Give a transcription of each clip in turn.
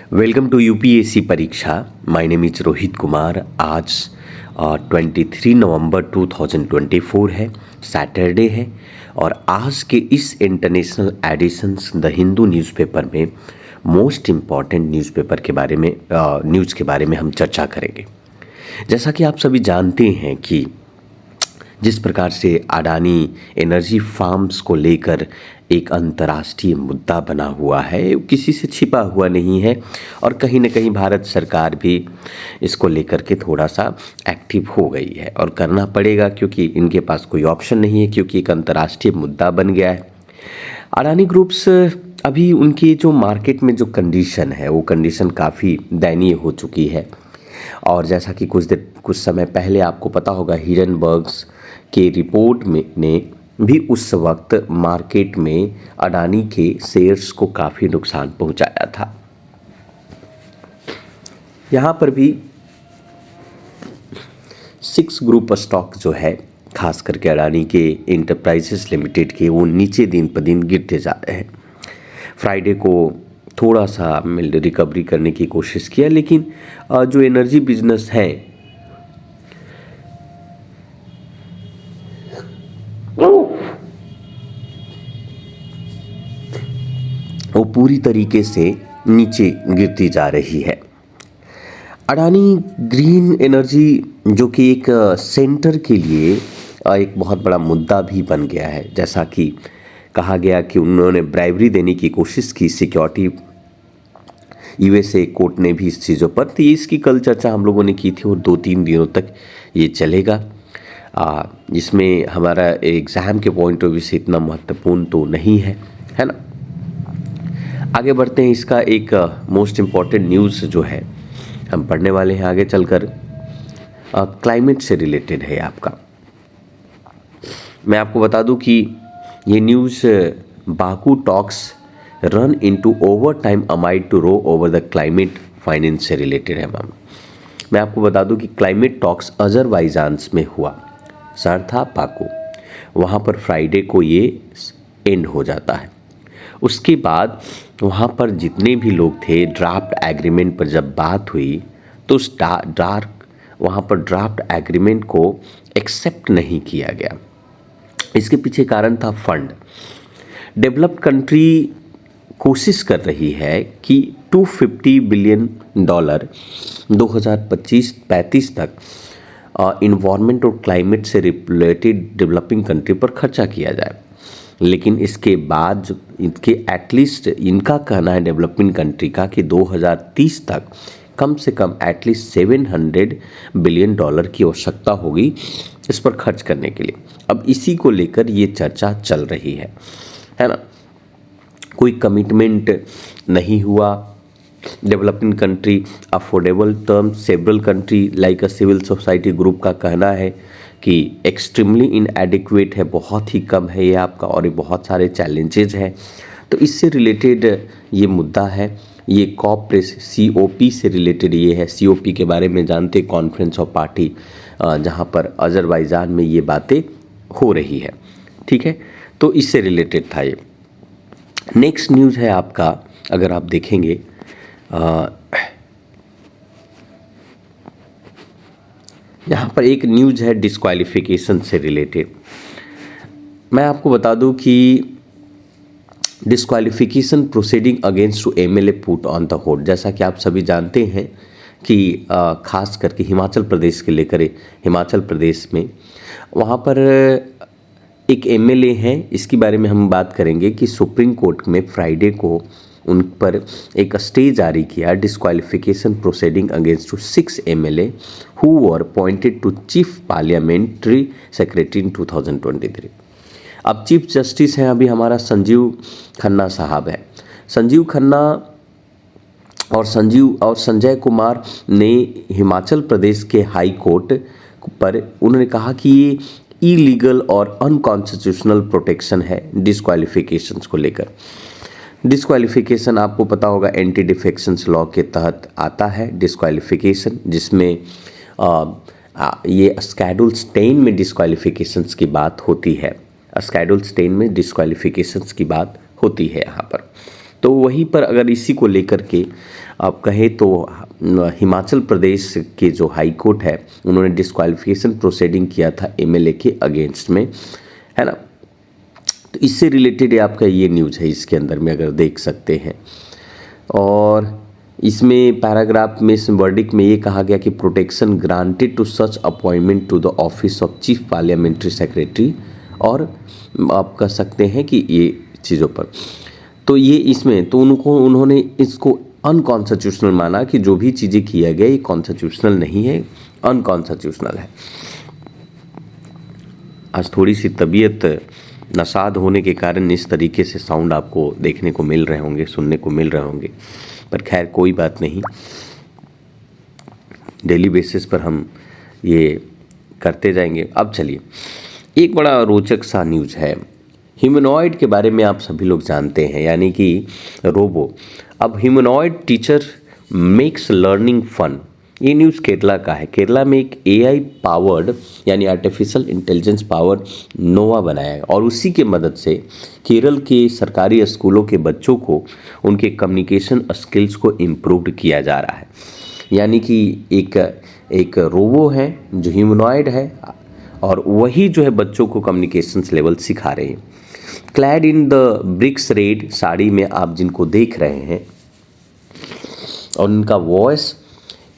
Welcome to UPSC परीक्षा। My name is Rohit Kumar. आज 23 नवंबर 2024 है, सैटरडे है। और आज के इस international editions the Hindu newspaper में मोस्ट इम्पॉर्टेंट न्यूज़पेपर के बारे में न्यूज़ के बारे में हम चर्चा करेंगे। जैसा कि आप सभी जानते हैं कि जिस प्रकार से अडानी एनर्जी फार्म्स को लेकर एक अंतर्राष्ट्रीय मुद्दा बना हुआ है, किसी से छिपा हुआ नहीं है और कहीं न कहीं भारत सरकार भी इसको लेकर के थोड़ा सा एक्टिव हो गई है और करना पड़ेगा, क्योंकि इनके पास कोई ऑप्शन नहीं है, क्योंकि एक अंतर्राष्ट्रीय मुद्दा बन गया है। अडानी ग्रुप्स अभी उनकी जो मार्केट में जो कंडीशन है वो कंडीशन काफ़ी दयनीय हो चुकी है। और जैसा कि कुछ समय पहले आपको पता होगा, हिरनबर्ग्स के रिपोर्ट में ने भी उस वक्त मार्केट में अडानी के शेयर्स को काफ़ी नुकसान पहुंचाया था। यहाँ पर भी 6 ग्रुप स्टॉक जो है, खास करके अडानी के इंटरप्राइजेस लिमिटेड के, वो नीचे दिन पर दिन गिरते जा रहे हैं। फ्राइडे को थोड़ा सा रिकवरी करने की कोशिश किया, लेकिन जो एनर्जी बिजनेस है वो पूरी तरीके से नीचे गिरती जा रही है। अडानी ग्रीन एनर्जी जो कि एक सेंटर के लिए एक बहुत बड़ा मुद्दा भी बन गया है। जैसा कि कहा गया कि उन्होंने ब्राइबरी देने की कोशिश की सिक्योरिटी यूएसए कोर्ट ने भी इस चीज़ों पर, तो इसकी कल चर्चा हम लोगों ने की थी और 2-3 दिनों तक ये चलेगा। इसमें हमारा एग्ज़ाम के पॉइंट ऑफ व्यू से इतना महत्वपूर्ण तो नहीं है, है ना। आगे बढ़ते हैं। इसका एक मोस्ट इम्पॉर्टेंट न्यूज़ जो है हम पढ़ने वाले हैं आगे चलकर, क्लाइमेट से रिलेटेड है आपका। मैं आपको बता दूं कि ये news Baku talks run into overtime amid two row over the climate finance से रिलेटेड है मैम। मैं आपको बता दूं कि क्लाइमेट टॉक्स अजरबैजान में हुआ, सर था बाकू, वहाँ पर फ्राइडे को ये एंड हो जाता है। उसके बाद वहाँ पर जितने भी लोग थे, ड्राफ्ट एग्रीमेंट पर जब बात हुई तो उस वहाँ पर ड्राफ्ट एग्रीमेंट को एक्सेप्ट नहीं किया गया। इसके पीछे कारण था फंड। डेवलप्ड कंट्री कोशिश कर रही है कि $250 बिलियन 2025-35 तक इन्वायरमेंट और क्लाइमेट से रिलेटेड डेवलपिंग कंट्री पर खर्चा किया जाए। लेकिन इसके बाद इनके एटलीस्ट, इनका कहना है डेवलपिंग कंट्री का, कि 2030 तक कम से कम एटलीस्ट $700 बिलियन की आवश्यकता होगी इस पर खर्च करने के लिए। अब इसी को लेकर ये चर्चा चल रही है ना। कोई कमिटमेंट नहीं हुआ। Developing country affordable term, several country like a civil society group का कहना है कि एक्सट्रीमली इनएडिक्वेट है, बहुत ही कम है ये आपका, और ये बहुत सारे चैलेंजेज हैं। तो इससे रिलेटेड ये मुद्दा है। ये COP से रिलेटेड ये है। COP के बारे में जानते, कॉन्फ्रेंस ऑफ पार्टी, जहाँ पर अजरबैजान में ये बातें हो रही है, ठीक है। तो इससे रिलेटेड था ये। नेक्स्ट न्यूज़ है आपका, अगर आप देखेंगे यहाँ पर एक न्यूज़ है डिस्क्वालिफिकेशन से रिलेटेड। मैं आपको बता दूं कि disqualification proceeding against two MLA put on the hold. जैसा कि आप सभी जानते हैं कि खास करके हिमाचल प्रदेश के लेकर, हिमाचल प्रदेश में वहाँ पर एक MLA हैं, इसके बारे में हम बात करेंगे कि सुप्रीम कोर्ट में फ्राइडे को उन पर एक स्टे जारी किया, disqualification proceeding against two 6 MLA who were appointed to chief parliamentary secretary in 2023। अब चीफ जस्टिस हैं अभी हमारा संजीव खन्ना साहब है। संजीव खन्ना और संजय कुमार ने हिमाचल प्रदेश के हाई कोर्ट पर उन्होंने कहा कि ये इलीगल और अनकॉन्स्टिट्यूशनल प्रोटेक्शन है डिस्क्वालिफिकेशंस को लेकर। डिस्क्वालिफिकेशन आपको पता होगा एंटी डिफेक्शंस लॉ के तहत आता है डिस्क्वालिफिकेशन, जिसमें ये स्केड्यूल 10 में डिस्क्वालिफिकेशंस की बात होती है। स्केड्यूल 10 में डिस्क्वालिफिकेशंस की बात होती है यहाँ पर। तो वहीं पर अगर इसी को लेकर के आप कहें तो हिमाचल प्रदेश के जो हाई कोर्ट है उन्होंने डिस्क्वालिफिकेशन प्रोसीडिंग किया था एमएलए के अगेंस्ट में, है ना। तो इससे रिलेटेड आपका ये न्यूज़ है, इसके अंदर में अगर देख सकते हैं। और इसमें पैराग्राफ में इस वर्डिक्ट में ये कहा गया कि protection granted to such appointment to the office of chief parliamentary secretary, और आप कह सकते हैं कि ये चीज़ों पर तो ये इसमें तो उन्होंने इसको अनकॉन्स्टिट्यूशनल माना कि जो भी चीज़ें किया गया ये कॉन्स्टिट्यूशनल नहीं है, अनकॉन्स्टिट्यूशनल है। आज थोड़ी सी तबीयत नसाद होने के कारण इस तरीके से साउंड आपको देखने को मिल रहे होंगे, सुनने को मिल रहे होंगे, पर खैर कोई बात नहीं, डेली बेसिस पर हम ये करते जाएंगे। अब चलिए, एक बड़ा रोचक सा न्यूज़ है, ह्यूमनॉइड के बारे में आप सभी लोग जानते हैं, यानी कि रोबो। अब humanoid teacher makes learning fun, ये न्यूज़ केरला का है। केरला में एक एआई पावर्ड यानी आर्टिफिशियल इंटेलिजेंस पावर्ड नोवा बनाया है और उसी के मदद से केरल के सरकारी स्कूलों के बच्चों को उनके कम्युनिकेशन स्किल्स को इम्प्रूव किया जा रहा है। यानी कि एक रोबो है जो ह्यूमनॉइड है और वही जो है बच्चों को कम्युनिकेशन लेवल सिखा रहे हैं। Clad in the bricks red sari में आप जिनको देख रहे हैं और उनका वॉइस,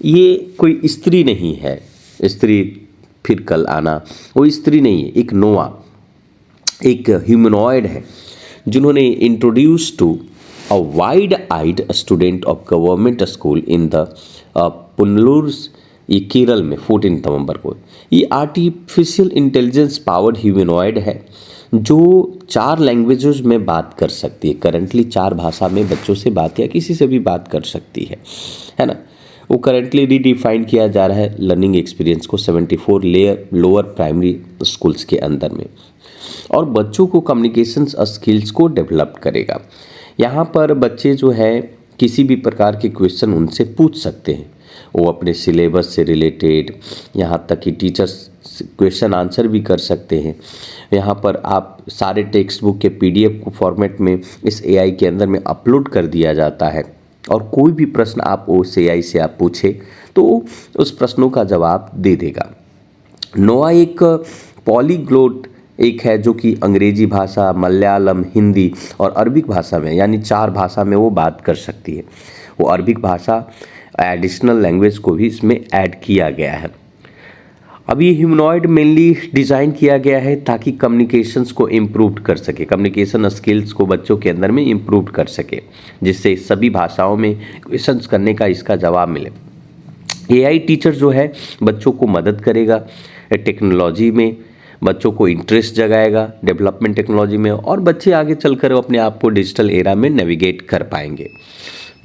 ये कोई स्त्री नहीं है, स्त्री फिर कल आना, वो स्त्री नहीं है, एक नोवा, एक ह्यूमनॉइड है जिन्होंने introduce to a wide eyed student of government school in the Punalur, ये केरल में 14 नवंबर को। ये आर्टिफिशियल इंटेलिजेंस पावर्ड ह्यूमनॉइड है जो 4 लैंग्वेजेस में बात कर सकती है। करंटली 4 भाषा में बच्चों से बात या किसी से भी बात कर सकती है ना। वो करंटली रीडिफाइन किया जा रहा है लर्निंग एक्सपीरियंस को 74 लोअर प्राइमरी स्कूल्स के अंदर में, और बच्चों को कम्युनिकेशन स्किल्स को डेवलप करेगा। यहाँ पर बच्चे जो है किसी भी प्रकार के क्वेश्चन उनसे पूछ सकते हैं, वो अपने सिलेबस से रिलेटेड, यहाँ तक कि टीचर्स क्वेश्चन आंसर भी कर सकते हैं। यहाँ पर आप सारे टेक्स्ट बुक के पीडीएफ को फॉर्मेट में इस एआई के अंदर में अपलोड कर दिया जाता है, और कोई भी प्रश्न आप उस एआई से आप पूछे तो उस प्रश्नों का जवाब दे देगा। नोवा एक पॉलीग्लोट एक है जो कि अंग्रेजी भाषा, मलयालम, हिंदी और अरबिक भाषा में, यानी 4 भाषा में वो बात कर सकती है। वो अरबिक भाषा एडिशनल लैंग्वेज को भी इसमें ऐड किया गया है। अब ये ह्यूमनॉइड मेनली डिज़ाइन किया गया है ताकि कम्युनिकेशंस को इम्प्रूव कर सके, कम्युनिकेशन स्किल्स को बच्चों के अंदर में इम्प्रूव कर सके, जिससे सभी भाषाओं में क्वेश्चंस करने का इसका जवाब मिले। एआई टीचर जो है बच्चों को मदद करेगा टेक्नोलॉजी में, बच्चों को इंटरेस्ट जगाएगा डेवलपमेंट टेक्नोलॉजी में, और बच्चे आगे चलकर अपने आप को डिजिटल एरा में नेविगेट कर पाएंगे।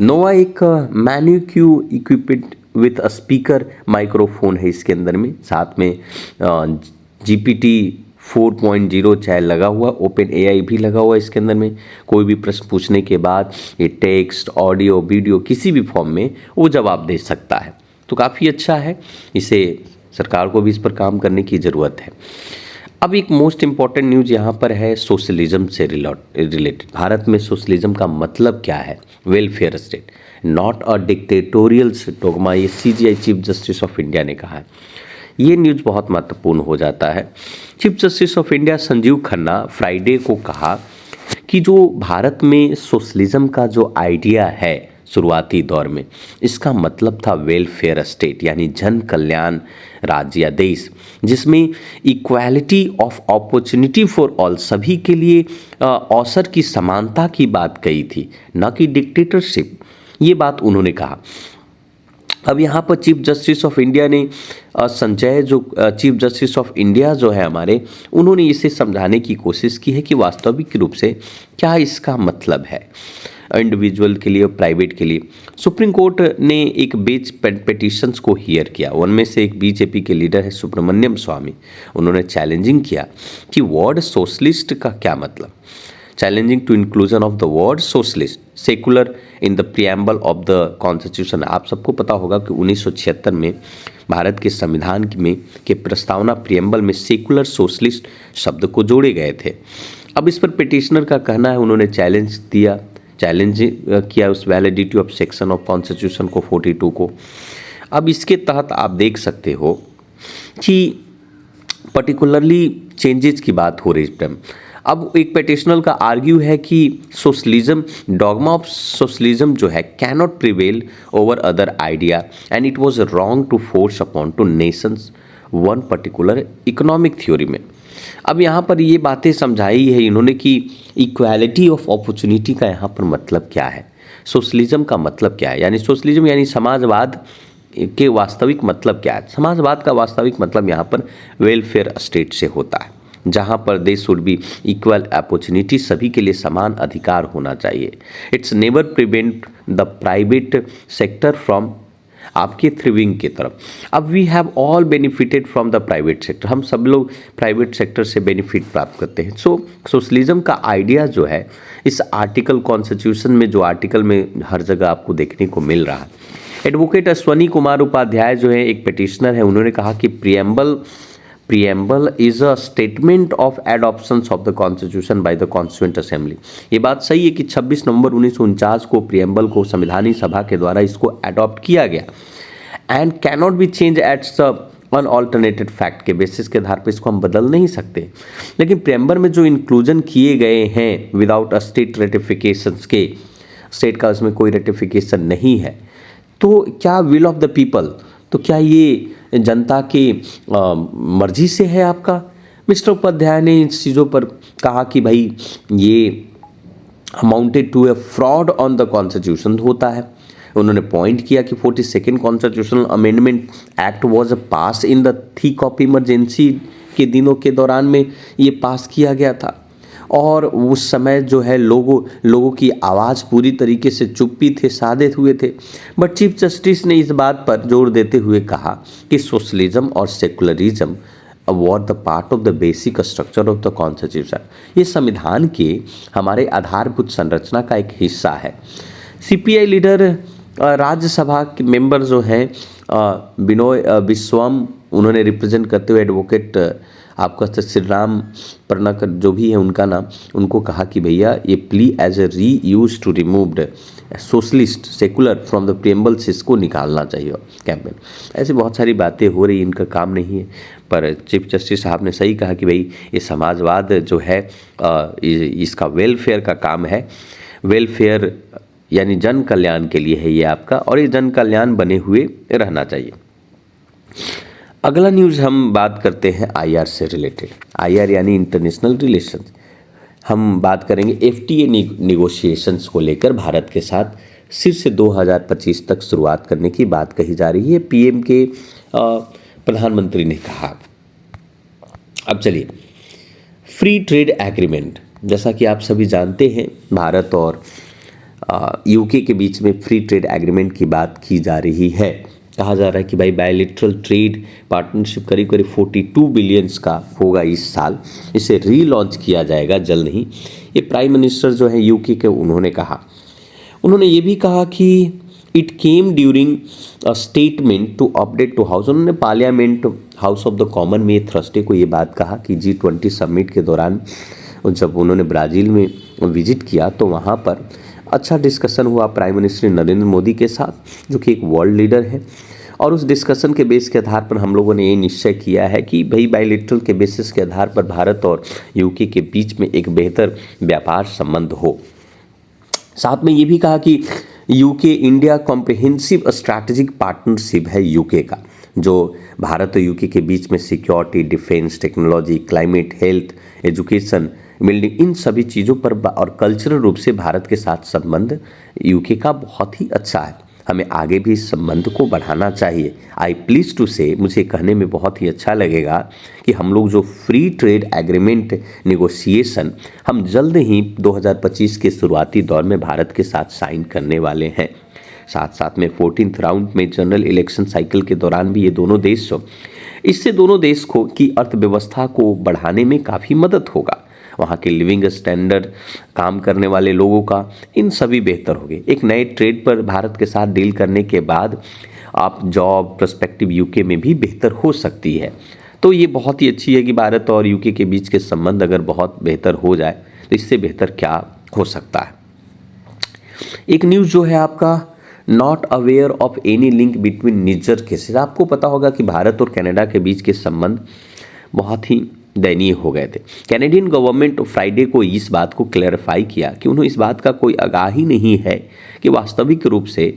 नोवा एक mannequin equipped with a speaker microphone है इसके अंदर में, साथ में GPT 4.0 चाहे लगा हुआ, ओपन एआई भी लगा हुआ इसके अंदर में। कोई भी प्रश्न पूछने के बाद ये टेक्स्ट, ऑडियो, वीडियो किसी भी फॉर्म में वो जवाब दे सकता है, तो काफ़ी अच्छा है। इसे सरकार को भी इस पर काम करने की ज़रूरत है। अब एक मोस्ट इम्पॉर्टेंट न्यूज़ यहाँ पर है सोशलिज्म से रिलेटेड। भारत में सोशलिज्म का मतलब क्या है? Welfare state, not a dictatorial dogma, ये CJI chief justice of India ने कहा है। ये न्यूज़ बहुत महत्वपूर्ण हो जाता है। Chief justice of India Sanjeev Khanna Friday को कहा कि जो भारत में सोशलिज्म का जो आइडिया है शुरुआती दौर में, इसका मतलब था वेलफेयर स्टेट, यानी जन कल्याण राज्य या देश, जिसमें equality of opportunity for all, सभी के लिए अवसर की समानता की बात कही थी, न कि डिक्टेटरशिप। ये बात उन्होंने कहा। अब यहाँ पर चीफ जस्टिस ऑफ इंडिया ने संजय जो चीफ जस्टिस ऑफ इंडिया जो है हमारे, उन्होंने इसे समझाने की कोशिश की है कि वास्तविक रूप से क्या इसका मतलब है इंडिविजुअल के लिए और प्राइवेट के लिए। सुप्रीम कोर्ट ने एक बेंच पिटीशंस को हियर किया। उनमें से एक बीजेपी के लीडर है सुब्रमण्यम स्वामी, उन्होंने चैलेंजिंग किया कि वर्ड सोशलिस्ट का क्या मतलब। Challenging to inclusion of the word socialist secular in the preamble of the constitution. आप सबको पता होगा कि 1976 में भारत के संविधान में के प्रस्तावना प्रियम्बल में सेकुलर सोशलिस्ट शब्द को जोड़े गए थे। अब इस पर पिटिशनर का कहना है, उन्होंने चैलेंज दिया चैलेंज किया उस validity of section of constitution को 42 को। अब इसके तहत आप देख सकते हो कि पर्टिकुलरली चेंजेस की बात हो रही है इस टाइम। अब एक पेटिशनर का आर्ग्यू है कि सोशलिज्म, डॉगमा ऑफ सोशलिज्म जो है cannot prevail over other idea and it was wrong to force upon to nations one particular economic theory में। अब यहाँ पर ये बातें समझाई है इन्होंने कि इक्वालिटी ऑफ अपॉर्चुनिटी का यहाँ पर मतलब क्या है, सोशलिज्म का मतलब क्या है, यानी सोशलिज्म यानी समाजवाद के वास्तविक मतलब क्या है। समाजवाद का वास्तविक मतलब यहाँ पर वेलफेयर स्टेट से होता है, जहाँ पर they should be equal opportunity, सभी के लिए समान अधिकार होना चाहिए। It's never prevent the private sector from आपके थ्रिविंग की तरफ। अब we have all benefited from the private sector, हम सब लोग प्राइवेट सेक्टर से बेनिफिट प्राप्त करते हैं। सो सोशलिज्म का आइडिया जो है इस आर्टिकल कॉन्स्टिट्यूशन में, जो आर्टिकल में हर जगह आपको देखने को मिल रहा है। एडवोकेट अश्वनी कुमार उपाध्याय जो है एक पिटिशनर है, उन्होंने कहा कि preamble is a statement of adoptions of the constitution by the constituent assembly. ये बात सही है कि 26 नवंबर 1949 को प्रियम्बल को संविधानी सभा के द्वारा इसको अडॉप्ट किया गया and cannot be change its unalternated fact के बेसिस के आधार पर इसको हम बदल नहीं सकते। लेकिन प्रियम्बल में जो इंक्लूजन किए गए हैं विदाउट अ स्टेट रेटिफिकेशन के, स्टेट का उसमें कोई रेटिफिकेशन नहीं है, तो क्या विल ऑफ द पीपल, तो क्या ये जनता के मर्जी से है आपका। मिस्टर उपाध्याय ने इन चीज़ों पर कहा कि भाई ये amounted to a fraud on the constitution होता है। उन्होंने पॉइंट किया कि 42nd constitutional amendment act was pass in the thick of emergency के दिनों के दौरान में ये पास किया गया था और उस समय जो है लोगों की आवाज़ पूरी तरीके से चुप भी थे, सादे हुए थे। बट चीफ जस्टिस ने इस बात पर जोर देते हुए कहा कि सोशलिज्म और secularism were the part of the basic structure of the constitution, ये संविधान के हमारे आधारभूत संरचना का एक हिस्सा है। सीपीआई लीडर राज्यसभा के मेंबर जो हैं बिनोय विश्वम, उन्होंने रिप्रेजेंट करते हुए एडवोकेट आपका श्री राम परनाकर जो भी है उनका नाम, उनको कहा कि भैया ये plea as a reuse to removed socialist secular from the preambles, इसको निकालना चाहिए कैंपेन। ऐसी बहुत सारी बातें हो रही, इनका काम नहीं है। पर चीफ जस्टिस साहब ने सही कहा कि भाई ये समाजवाद जो है इसका वेलफेयर का काम है, वेलफेयर यानी जन कल्याण के लिए है ये आपका, और ये जन कल्याण बने हुए रहना चाहिए। अगला न्यूज़ हम बात करते हैं आईआर से रिलेटेड। आईआर यानी इंटरनेशनल रिलेशंस। हम बात करेंगे एफटीए निगोशिएशंस को लेकर भारत के साथ सिर्फ से 2025 तक शुरुआत करने की बात कही जा रही है, पीएम के प्रधानमंत्री ने कहा। अब चलिए, फ्री ट्रेड एग्रीमेंट, जैसा कि आप सभी जानते हैं भारत और यूके के बीच में फ्री ट्रेड एग्रीमेंट की बात की जा रही है। कहा जा रहा है कि भाई बायलैटरल ट्रेड पार्टनरशिप करीब करीब 42 बिलियंस का होगा इस साल, इसे रीलॉन्च किया जाएगा जल्द ही। ये प्राइम मिनिस्टर जो है यूके के, उन्होंने कहा। उन्होंने ये भी कहा कि it came during a statement to update to house. उन्होंने parliament house of the common में थर्सडे को ये बात कहा कि G20 समिट के दौरान जब उन्होंने ब्राज़ील में विजिट किया तो वहाँ पर अच्छा डिस्कशन हुआ प्राइम मिनिस्टर नरेंद्र मोदी के साथ, जो कि एक वर्ल्ड लीडर है। और उस डिस्कशन के बेस के आधार पर हम लोगों ने ये निश्चय किया है कि भाई बायलैटरल के बेसिस के आधार पर भारत और यूके के बीच में एक बेहतर व्यापार संबंध हो। साथ में ये भी कहा कि UK India comprehensive strategic partnership है यूके का, जो भारत और यूके के बीच में security, defence, technology, climate, health, education, building, इन सभी चीज़ों पर और कल्चरल रूप से भारत के साथ संबंध यूके का बहुत ही अच्छा है। हमें आगे भी इस संबंध को बढ़ाना चाहिए। आई प्लीज टू से, मुझे कहने में बहुत ही अच्छा लगेगा कि हम लोग जो फ्री ट्रेड एग्रीमेंट निगोशिएशन हम जल्द ही 2025 के शुरुआती दौर में भारत के साथ साइन करने वाले हैं। साथ साथ में 14th राउंड में जनरल इलेक्शन साइकिल के दौरान भी ये दोनों देश इससे दोनों देश को की अर्थव्यवस्था को बढ़ाने में काफ़ी मदद होगा। वहाँ के लिविंग स्टैंडर्ड, काम करने वाले लोगों का, इन सभी बेहतर होंगे। एक नए ट्रेड पर भारत के साथ डील करने के बाद आप जॉब पर्सपेक्टिव यूके में भी बेहतर हो सकती है। तो ये बहुत ही अच्छी है कि भारत और यूके के बीच के संबंध अगर बहुत बेहतर हो जाए तो इससे बेहतर क्या हो सकता है। एक न्यूज़ जो है आपका, not aware of any link between Nijjar cases. आपको पता होगा कि भारत और कनाडा के बीच के संबंध बहुत ही दयनीय हो गए थे। कैनेडियन गवर्नमेंट फ्राइडे को इस बात को क्लैरिफाई किया कि उन्हें इस बात का कोई आगाही नहीं है कि वास्तविक रूप से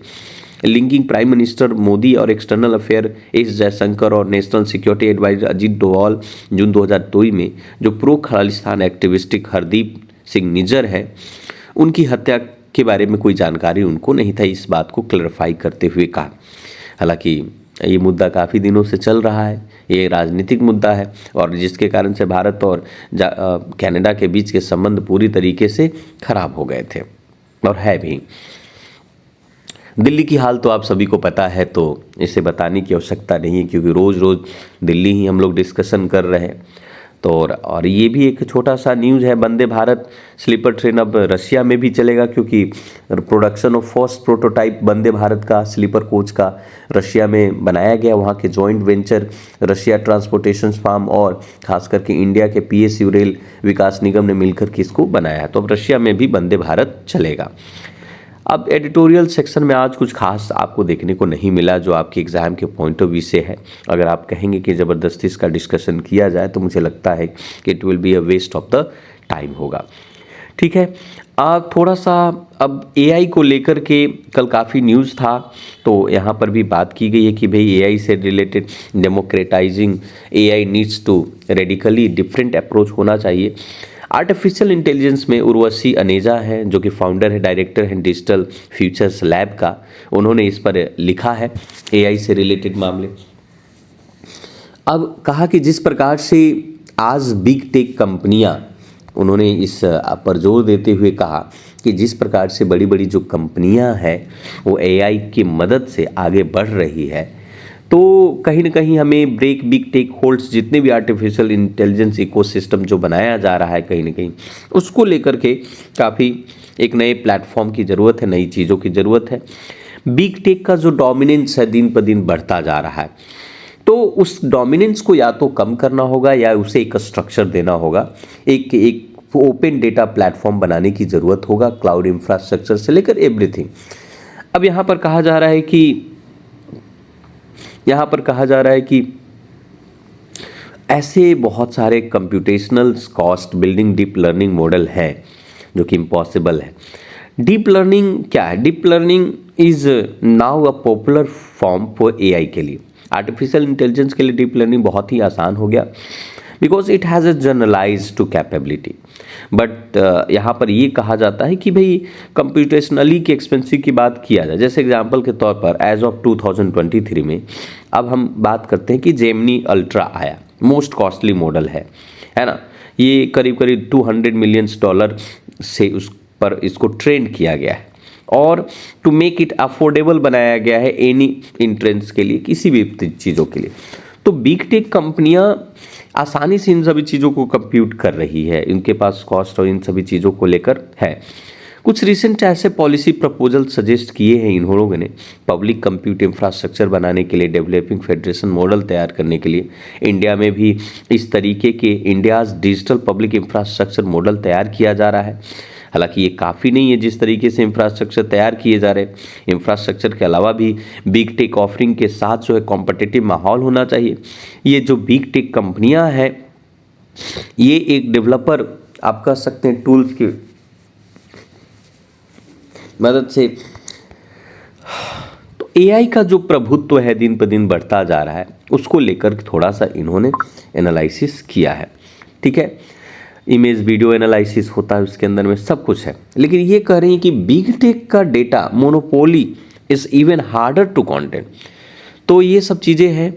लिंकिंग प्राइम मिनिस्टर मोदी और एक्सटर्नल अफेयर एस जयशंकर और national security adviser Ajit Doval June 2002 में जो प्रो खालिस्तान एक्टिविस्टिक हरदीप सिंह निज्जर है, उनकी हत्या के बारे में कोई जानकारी उनको नहीं था, इस बात को क्लैरिफाई करते हुए कहा। हालांकि ये मुद्दा काफ़ी दिनों से चल रहा है, ये राजनीतिक मुद्दा है और जिसके कारण से भारत और कनाडा के बीच के संबंध पूरी तरीके से खराब हो गए थे और है भी। दिल्ली की हाल तो आप सभी को पता है, तो इसे बताने की आवश्यकता नहीं है क्योंकि रोज़ रोज़ दिल्ली ही हम लोग डिस्कशन कर रहे हैं। तो और ये भी एक छोटा सा न्यूज़ है, वंदे भारत स्लीपर ट्रेन अब रशिया में भी चलेगा क्योंकि production of first prototype Vande Bharat का स्लीपर कोच का रशिया में बनाया गया। वहाँ के joint venture Russia transportation firm और खास करके इंडिया के PSU रेल विकास निगम ने मिलकर के इसको बनाया है। तो अब रशिया में भी वंदे भारत चलेगा। अब एडिटोरियल सेक्शन में आज कुछ खास आपको देखने को नहीं मिला जो आपके एग्ज़ाम के पॉइंट ऑफ व्यू से है। अगर आप कहेंगे कि ज़बरदस्ती इसका डिस्कशन किया जाए तो मुझे लगता है कि it will be a waste of the time होगा। ठीक है, आप थोड़ा सा अब AI को लेकर के कल काफ़ी न्यूज़ था, तो यहाँ पर भी बात की गई है कि भाई AI से related democratising AI needs to radically different approach होना चाहिए। आर्टिफिशियल इंटेलिजेंस में उर्वशी अनेजा है जो कि फाउंडर है, डायरेक्टर है डिजिटल फ्यूचर्स लैब का। उन्होंने इस पर लिखा है AI से रिलेटेड मामले। अब कहा कि जिस प्रकार से आज बिग टेक कंपनियां, उन्होंने इस पर जोर देते हुए कहा कि जिस प्रकार से बड़ी बड़ी जो कंपनियां हैं वो AI की मदद से आगे बढ़ रही है, तो कहीं ना कहीं हमें ब्रेक बिग टेक होल्ड्स, जितने भी आर्टिफिशियल इंटेलिजेंस इकोसिस्टम जो बनाया जा रहा है कहीं ना कहीं उसको लेकर के काफ़ी एक नए प्लेटफॉर्म की ज़रूरत है, नई चीज़ों की ज़रूरत है। बिग टेक का जो डोमिनेंस है दिन पर दिन बढ़ता जा रहा है, तो उस डोमिनेंस को या तो कम करना होगा या उसे एक स्ट्रक्चर देना होगा। एक ओपन डेटा प्लेटफॉर्म बनाने की ज़रूरत होगा, क्लाउड इंफ्रास्ट्रक्चर से लेकर एवरीथिंग। अब यहाँ पर कहा जा रहा है कि ऐसे बहुत सारे computational cost building deep learning model हैं जो कि इम्पॉसिबल है। डीप लर्निंग क्या है? Deep learning is now a popular form for AI के लिए। आर्टिफिशियल इंटेलिजेंस के लिए डीप लर्निंग बहुत ही आसान हो गया because it has a generalize to capability. But यहाँ पर ये कहा जाता है कि भाई कंप्यूटेशनली की एक्सपेंसिव की बात किया जाए, जैसे एग्जांपल के तौर पर एज ऑफ 2023 में अब हम बात करते हैं कि जेमिनी अल्ट्रा आया, मोस्ट कॉस्टली मॉडल है ना। ये करीब करीब $200 मिलियन से उस पर इसको ट्रेंड किया गया है और टू मेक इट अफोर्डेबल बनाया गया है एनी इंट्रेंस के लिए, किसी भी चीज़ों के लिए। तो बिग टेक कंपनियां आसानी से इन सभी चीज़ों को कंप्यूट कर रही है, इनके पास कॉस्ट और इन सभी चीज़ों को लेकर है। कुछ रिसेंट ऐसे पॉलिसी प्रपोजल सजेस्ट किए हैं इन लोगों ने पब्लिक कंप्यूट इंफ्रास्ट्रक्चर बनाने के लिए, डेवलपिंग फेडरेशन मॉडल तैयार करने के लिए। इंडिया में भी इस तरीके के India's digital public infrastructure model तैयार किया जा रहा है। हालांकि ये काफ़ी नहीं है जिस तरीके से इंफ्रास्ट्रक्चर तैयार किए जा रहे हैं। इंफ्रास्ट्रक्चर के अलावा भी बिग टेक ऑफरिंग के साथ जो है कॉम्पिटिटिव माहौल होना चाहिए। ये जो बिग टेक कंपनियां हैं, ये एक डेवलपर आप कह सकते हैं टूल्स की मदद से, तो AI का जो प्रभुत्व है दिन पर दिन बढ़ता जा रहा है, उसको लेकर थोड़ा सा इन्होंने एनालिसिस किया है। ठीक है, इमेज वीडियो एनालिसिस होता है उसके अंदर में सब कुछ है, लेकिन ये कह रही हैं कि बिग टेक का data monopoly is even harder to contain. तो ये सब चीज़ें हैं,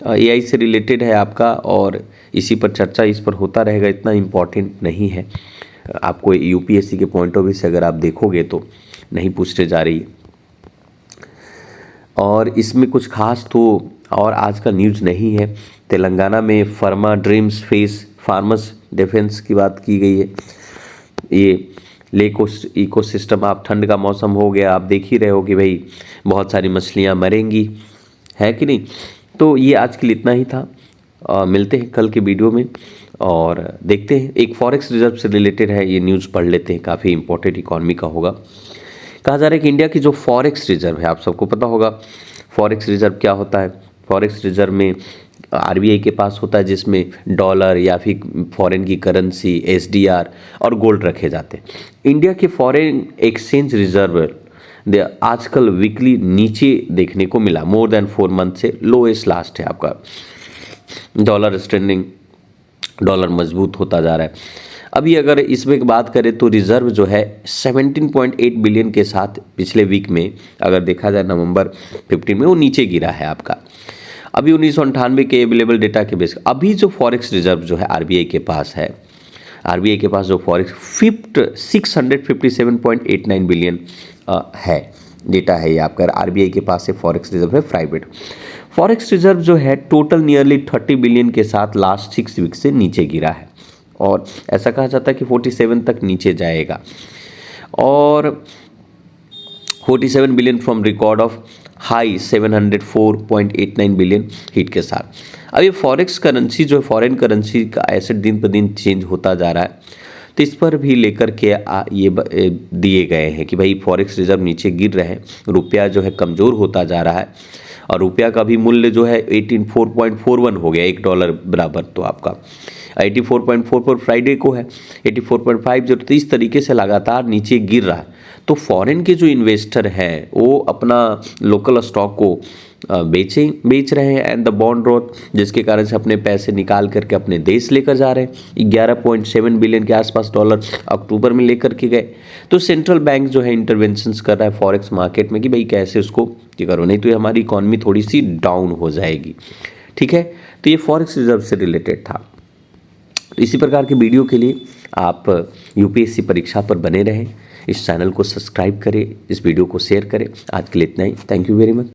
AI से रिलेटेड है आपका, और इसी पर चर्चा इस पर होता रहेगा, इतना इम्पॉर्टेंट नहीं है। आपको UPSC के पॉइंट ऑफ व्यू से अगर आप देखोगे तो नहीं पूछते जा रही है, और इसमें कुछ खास तो और आज का न्यूज़ नहीं है। तेलंगाना में pharma dreams face farmers defence की बात की गई है। ये लेक इकोसिस्टम, आप ठंड का मौसम हो गया, आप देख ही रहे हो कि भाई बहुत सारी मछलियाँ मरेंगी, है कि नहीं। तो ये आज के लिए इतना ही था, मिलते हैं कल के वीडियो में और देखते हैं। एक फॉरेक्स रिजर्व से रिलेटेड है, ये न्यूज़ पढ़ लेते हैं, काफ़ी इंपॉर्टेंट इकॉनमी का होगा। कहा जा रहा है कि इंडिया की जो फॉरेक्स रिजर्व है, आप सबको पता होगा फॉरेक्स रिजर्व क्या होता है। फॉरेक्स रिजर्व में आरबीआई के पास होता है, जिसमें डॉलर या फिर फॉरेन की करेंसी, एसडीआर और गोल्ड रखे जाते हैं। इंडिया के फॉरेन एक्सचेंज रिजर्व आजकल वीकली नीचे देखने को मिला, मोर देन 4 मंथ से लोएस्ट लास्ट है आपका। डॉलर स्ट्रेंडिंग, डॉलर मजबूत होता जा रहा है। अभी अगर इसमें बात करें तो रिजर्व जो है 17.8 बिलियन के साथ पिछले वीक में अगर देखा जाए नवंबर 15 में वो नीचे गिरा है आपका। अभी 1998 के अवेलेबल डेटा के बेस अभी जो फॉरेक्स रिजर्व जो है आरबीआई के पास है, आरबीआई के पास जो फॉरेक्स 657.89 बिलियन है, डेटा है ये आपका। आरबीआई के पास से फॉरेक्स रिजर्व है प्राइवेट। फॉरेक्स रिजर्व जो है टोटल नियरली 30 बिलियन के साथ लास्ट 6 वीक से नीचे गिरा है और ऐसा कहा जाता है कि 47 तक नीचे जाएगा और 47 billion from record of high 704.89 billion hit के साथ। अब ये फॉरेक्स करेंसी जो फॉरेन करेंसी का एसेट दिन पर दिन चेंज होता जा रहा है, तो इस पर भी लेकर के ये दिए गए हैं कि भाई फॉरेक्स रिजर्व नीचे गिर रहे हैं, रुपया जो है कमज़ोर होता जा रहा है और रुपया का भी मूल्य जो है 84.41 हो गया $1 बराबर। तो आपका 84.44 फ्राइडे को है, 84.50, तो इस तरीके से लगातार नीचे गिर रहा है। तो फॉरेन के जो इन्वेस्टर हैं वो अपना लोकल स्टॉक को बेच रहे हैं एंड द बॉन्ड ग्रोथ, जिसके कारण से अपने पैसे निकाल करके अपने देश लेकर जा रहे हैं। 11.7 बिलियन के आसपास डॉलर अक्टूबर में लेकर के गए। तो सेंट्रल बैंक जो है इंटरवेंशंस कर रहा है फॉरेक्स मार्केट में कि भाई कैसे उसको ये करो, नहीं तो ये हमारी इकॉनमी थोड़ी सी डाउन हो जाएगी। ठीक है, तो ये फॉरेक्स रिजर्व से रिलेटेड था। इसी प्रकार के वीडियो के लिए आप यूपीएससी परीक्षा पर बने रहें, इस चैनल को सब्सक्राइब करें, इस वीडियो को शेयर करें। आज के लिए इतना ही। Thank you very much.